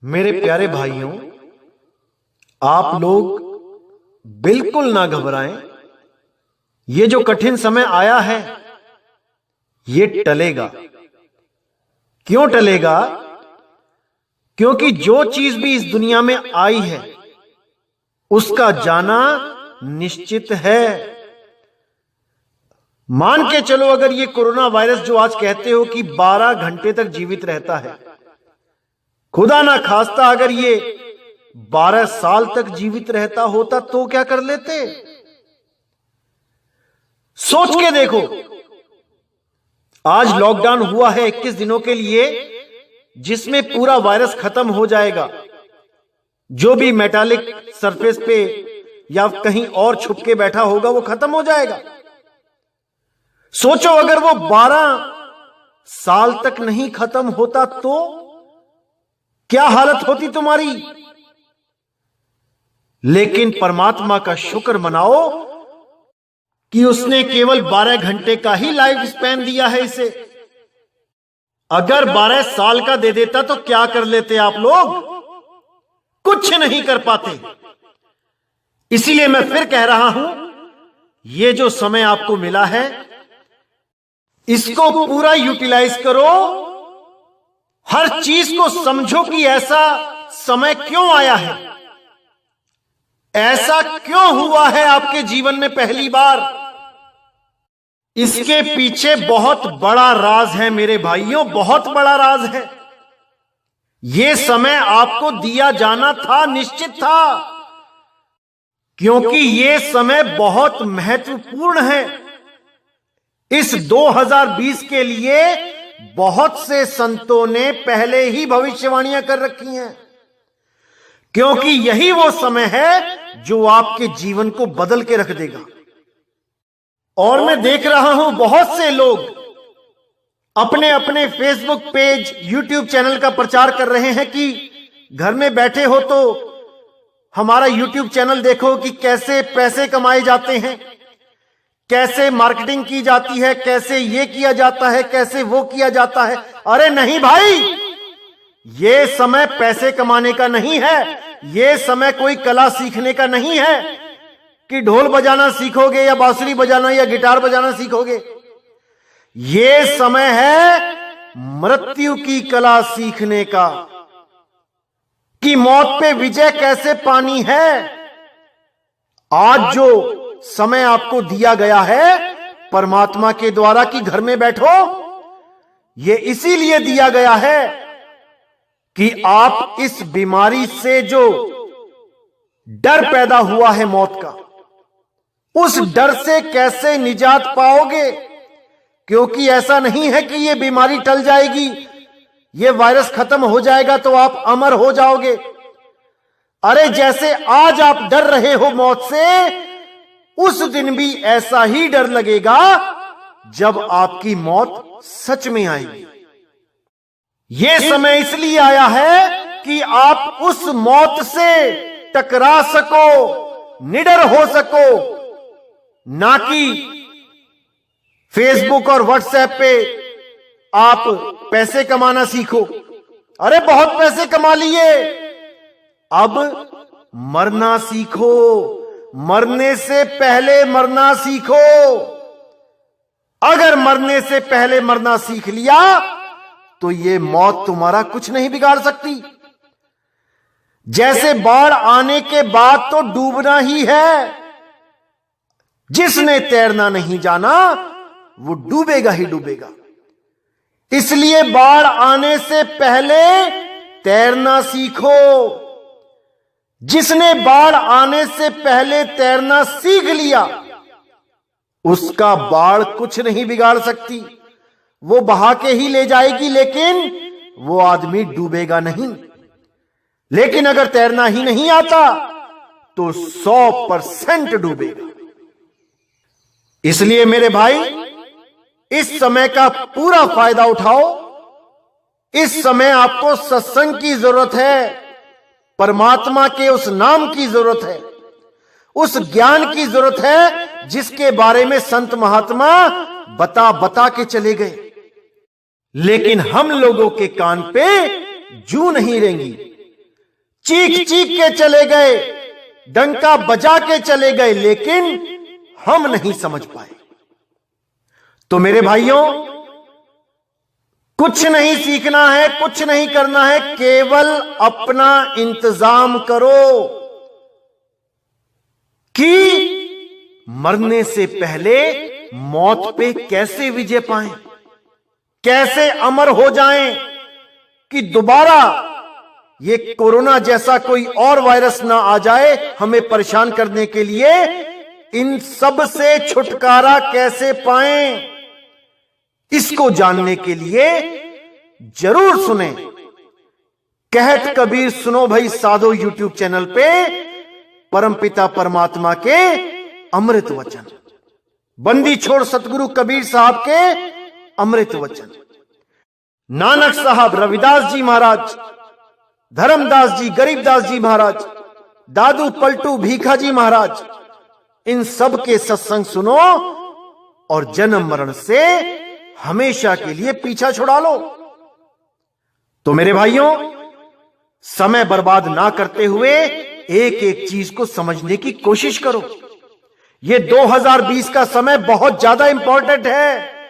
मेरे प्यारे भाइयों, आप लोग बिल्कुल ना घबराएं। ये जो कठिन समय आया है ये टलेगा। क्यों टलेगा? क्योंकि जो चीज भी इस दुनिया में आई है उसका जाना निश्चित है। मान के चलो, अगर ये कोरोना वायरस जो आज कहते हो कि 12 घंटे तक जीवित रहता है, खुदा ना खास्ता अगर ये 12 साल तक जीवित रहता होता तो क्या कर लेते? सोच के देखो, आज लॉकडाउन हुआ है 21 दिनों के लिए, जिसमें पूरा वायरस खत्म हो जाएगा। जो भी मेटालिक सरफेस पे या कहीं और छुप के बैठा होगा वो खत्म हो जाएगा। सोचो अगर वो 12 साल तक नहीं खत्म होता तो क्या हालत होती तुम्हारी। लेकिन परमात्मा का शुक्र मनाओ कि उसने केवल 12 घंटे का ही लाइफ स्पैन दिया है इसे। अगर 12 साल का दे देता तो क्या कर लेते आप लोग? कुछ नहीं कर पाते। इसीलिए मैं फिर कह रहा हूं, ये जो समय आपको मिला है इसको पूरा यूटिलाइज करो। हर चीज को समझो कि ऐसा समय क्यों आया है, ऐसा क्यों हुआ है आपके जीवन में पहली बार। इसके पीछे बहुत बड़ा राज है मेरे भाइयों, बहुत बड़ा राज है। यह समय आपको दिया जाना था, निश्चित था, क्योंकि यह समय बहुत महत्वपूर्ण है। इस 2020 के लिए बहुत से संतों ने पहले ही भविष्यवाणियां कर रखी हैं, क्योंकि यही वो समय है जो आपके जीवन को बदल के रख देगा। और मैं देख रहा हूं बहुत से लोग अपने अपने फेसबुक पेज, यूट्यूब चैनल का प्रचार कर रहे हैं कि घर में बैठे हो तो हमारा यूट्यूब चैनल देखो कि कैसे पैसे कमाए जाते हैं, कैसे मार्केटिंग की जाती है, कैसे ये किया जाता है, कैसे वो किया जाता है। अरे नहीं भाई, ये समय पैसे कमाने का नहीं है। ये समय कोई कला सीखने का नहीं है कि ढोल बजाना सीखोगे या बांसुरी बजाना या गिटार बजाना सीखोगे। ये समय है मृत्यु की कला सीखने का, कि मौत पे विजय कैसे पानी है। आज जो समय आपको दिया गया है परमात्मा के द्वारा कि घर में बैठो, यह इसीलिए दिया गया है कि आप इस बीमारी से जो डर पैदा हुआ है मौत का, उस डर से कैसे निजात पाओगे। क्योंकि ऐसा नहीं है कि यह बीमारी टल जाएगी, यह वायरस खत्म हो जाएगा तो आप अमर हो जाओगे। अरे जैसे आज आप डर रहे हो मौत से, उस दिन भी ऐसा ही डर लगेगा जब आपकी मौत सच में आएगी। यह समय इसलिए आया है कि आप उस मौत से टकरा सको, निडर हो सको, ना कि फेसबुक और व्हाट्सएप पे आप पैसे कमाना सीखो। अरे बहुत पैसे कमा लिए, अब मरना सीखो। मरने से पहले मरना सीखो। अगर मरने से पहले मरना सीख लिया तो ये मौत तुम्हारा कुछ नहीं बिगाड़ सकती। जैसे बाढ़ आने के बाद तो डूबना ही है। जिसने तैरना नहीं जाना वो डूबेगा ही डूबेगा। इसलिए बाढ़ आने से पहले तैरना सीखो। जिसने बाढ़ आने से पहले तैरना सीख लिया उसका बाढ़ कुछ नहीं बिगाड़ सकती। वो बहा के ही ले जाएगी, लेकिन वो आदमी डूबेगा नहीं। लेकिन अगर तैरना ही नहीं आता तो 100% डूबेगा। इसलिए मेरे भाई, इस समय का पूरा फायदा उठाओ। इस समय आपको सत्संग की जरूरत है, परमात्मा के उस नाम की जरूरत है, उस ज्ञान की जरूरत है जिसके बारे में संत महात्मा बता बता के चले गए। लेकिन हम लोगों के कान पे जू नहीं रेंगी। चीख चीख के चले गए, डंका बजा के चले गए, लेकिन हम नहीं समझ पाए। तो मेरे भाइयों, कुछ नहीं सीखना है, कुछ नहीं करना है, केवल अपना इंतजाम करो कि मरने से पहले मौत पे कैसे विजय पाएं, कैसे अमर हो जाएं, कि दोबारा ये कोरोना जैसा कोई और वायरस ना आ जाए हमें परेशान करने के लिए। इन सब से छुटकारा कैसे पाएं, इसको जानने के लिए जरूर सुने कहत कबीर सुनो भाई साधो यूट्यूब चैनल पे परमपिता परमात्मा के अमृत वचन, बंदी छोड़ सतगुरु कबीर साहब के अमृत वचन, नानक साहब, रविदास जी महाराज, धर्मदास जी, गरीबदास जी महाराज, दादू पलटू भीखा जी महाराज, इन सब के सत्संग सुनो और जन्म मरण से हमेशा के लिए पीछा छुड़ा लो। तो मेरे भाइयों, समय बर्बाद ना करते हुए एक एक चीज को समझने की कोशिश करो। यह 2020 का समय बहुत ज्यादा इंपॉर्टेंट है।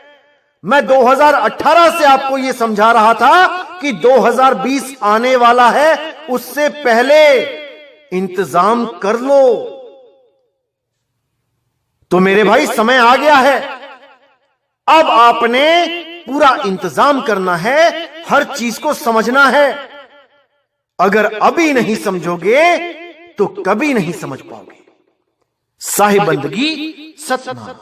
मैं 2018 से आपको यह समझा रहा था कि 2020 आने वाला है, उससे पहले इंतजाम कर लो। तो मेरे भाई, समय आ गया है, अब आपने पूरा इंतजाम करना है, हर चीज को समझना है। अगर अभी नहीं समझोगे तो कभी नहीं समझ पाओगे। साहिब बंदगी सतनाम।